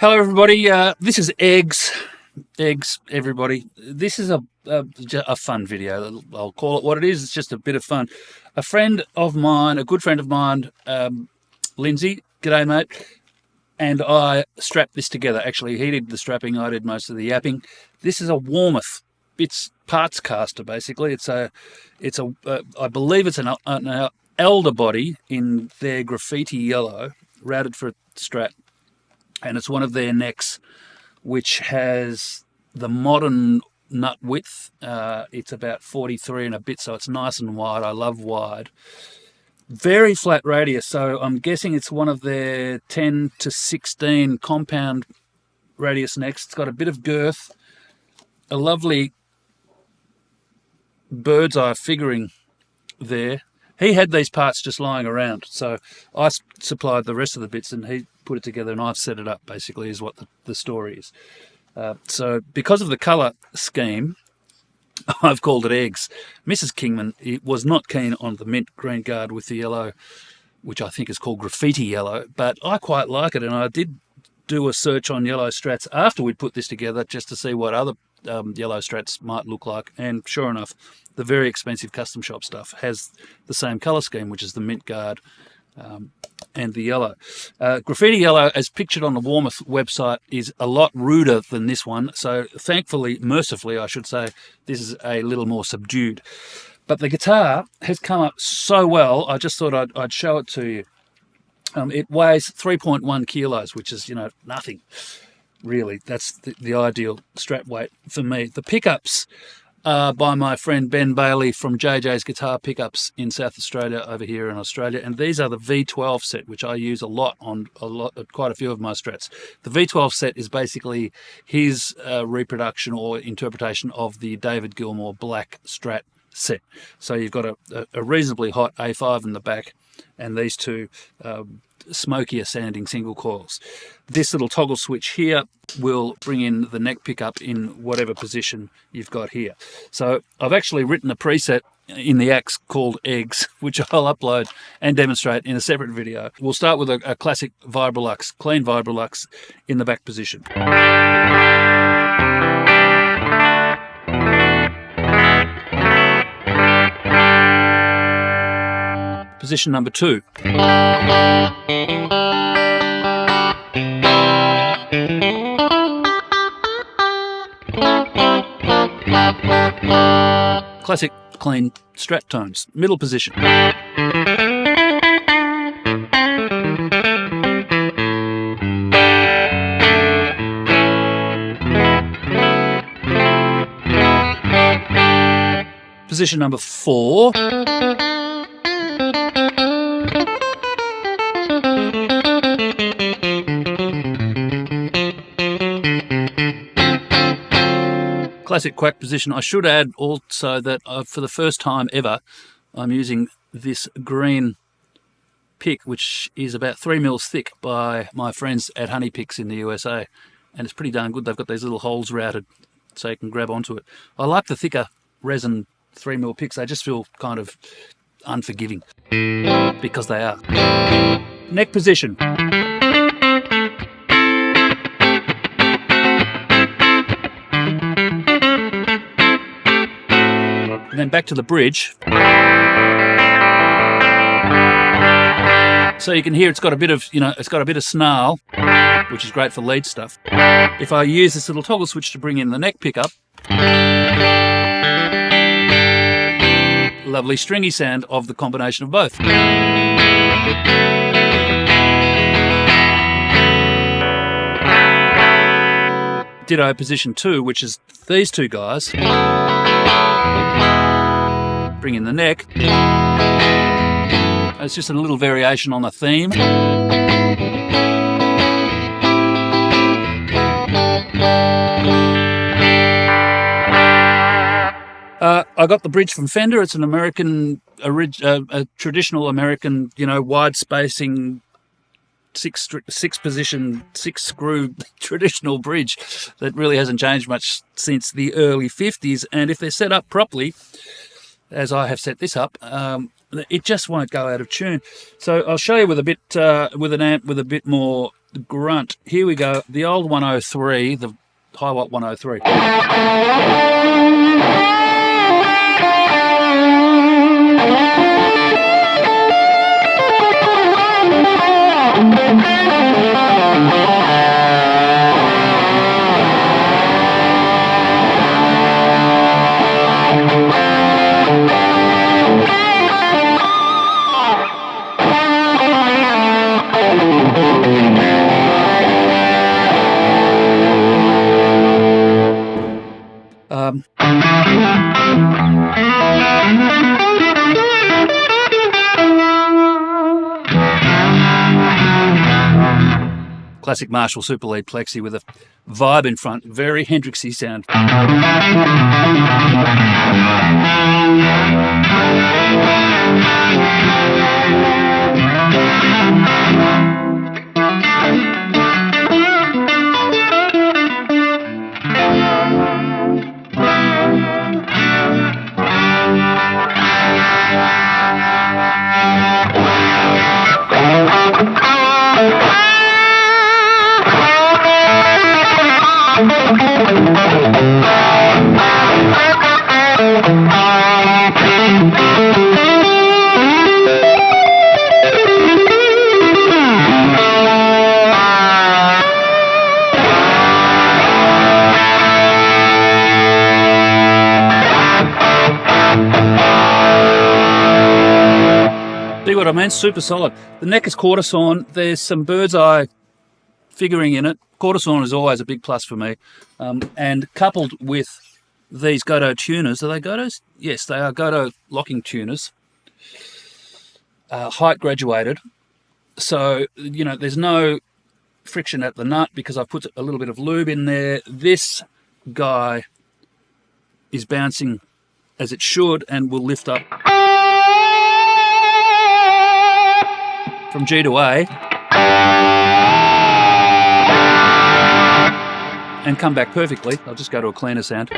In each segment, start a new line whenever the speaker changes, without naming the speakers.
Hello everybody, this is Eggs, everybody. This is a fun video. I'll call it what it is. It's just a bit of fun. A friend of mine, a good friend of mine, Lindsay, g'day mate, and I strapped this together. Actually, he did the strapping, I did most of the yapping. This is a Warmoth. It's Partscaster basically. I believe it's an elder body in their graffiti yellow, routed for a strap. And it's one of their necks, which has the modern nut width. It's about 43 and a bit, so it's nice and wide. I love wide. Very flat radius, so I'm guessing it's one of their 10 to 16 compound radius necks. It's got a bit of girth, a lovely bird's eye figuring there. He had these parts just lying around, so I supplied the rest of the bits and he put it together and I've set it up, basically, is what the story is. So because of the colour scheme, I've called it Eggs. Mrs. Kingman was not keen on the mint green guard with the yellow, which I think is called graffiti yellow, but I quite like it, and I did do a search on yellow strats after we'd put this together just to see what other yellow strats might look like, and sure enough, the very expensive custom shop stuff has the same colour scheme, which is the mint guard and the yellow. Graffiti yellow, as pictured on the Warmoth website, is a lot ruder than this one, so thankfully, mercifully I should say, this is a little more subdued. But the guitar has come up so well, I just thought I'd show it to you. It weighs 3.1 kilos, which is, nothing. Really, that's the ideal strap weight for me. The pickups are by my friend Ben Bailey from JJ's Guitar Pickups in South Australia, over here in Australia, and these are the V12 set, which I use a lot on quite a few of my strats. The V12 set is basically his reproduction or interpretation of the David Gilmour Black Strat set. So you've got a reasonably hot A5 in the back, and these two smokier sounding single coils. This little toggle switch here will bring in the neck pickup in whatever position you've got here. So I've actually written a preset in the axe called Eggs, which I'll upload and demonstrate in a separate video. We'll start with a classic Vibrolux, clean Vibrolux in the back position. Position number 2. Classic clean strat tones. Middle position. Position number 4. Classic quack position. I should add also that for the first time ever, I'm using this green pick, which is about 3 mils thick, by my friends at Honey Picks in the USA, and it's pretty darn good. They've got these little holes routed so you can grab onto it. I like the thicker resin 3 mil picks. They just feel kind of unforgiving, because they are. Neck position. And then back to the bridge. So you can hear it's got a bit of, it's got a bit of snarl, which is great for lead stuff. If I use this little toggle switch to bring in the neck pickup, lovely stringy sound of the combination of both. Ditto position 2, which is these two guys. Bring in the neck. It's just a little variation on the theme. I got the bridge from Fender. It's an American, a traditional American, wide spacing, six position, 6 screw traditional bridge that really hasn't changed much since the early 50s. And if they're set up properly, as I have set this up, it just won't go out of tune. So I'll show you with a bit with an amp with a bit more grunt. Here we go. The old 103, the Hiwatt 103. Classic Marshall Super Lead Plexi with a vibe in front, very Hendrixy sound. See what I mean? Super solid. The neck is quartersawn. There's some bird's eye figuring in it. Quartersawn is always a big plus for me. And coupled with these Goto tuners, are they Gotos? Yes, they are Goto locking tuners. Height graduated. So, you know, there's no friction at the nut because I've put a little bit of lube in there. This guy is bouncing as it should and will lift up from G to A and come back perfectly. I'll just go to a cleaner sound.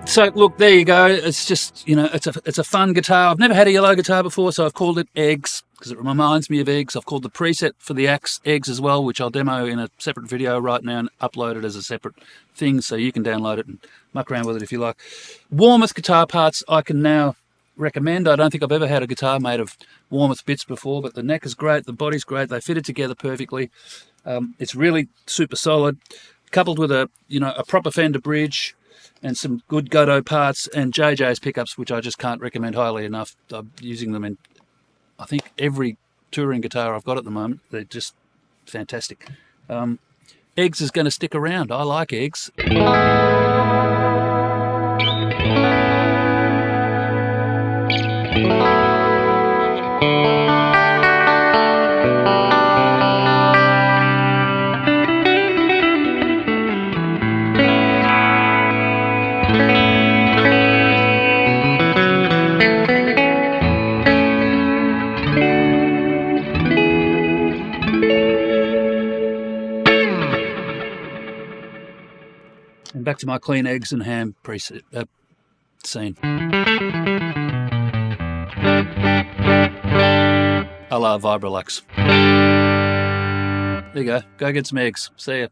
So look, there you go. It's just, you know, it's a fun guitar. I've never had a yellow guitar before, so I've called it Eggs because it reminds me of eggs. I've called the preset for the axe Eggs as well, which I'll demo in a separate video right now and upload it as a separate thing, so you can download it and muck around with it if you like. Warmoth guitar parts I can now recommend. I don't think I've ever had a guitar made of Warmoth bits before, but the neck is great, the body's great, they fitted together perfectly. It's really super solid, coupled with a proper Fender bridge and some good Goto parts and JJ's pickups, which I just can't recommend highly enough. I'm using them in, I think, every touring guitar I've got at the moment. They're just fantastic. Eggs is going to stick around. I like Eggs. And back to my clean eggs and ham preset scene. A la Vibrolux. There you go. Go get some eggs. See ya.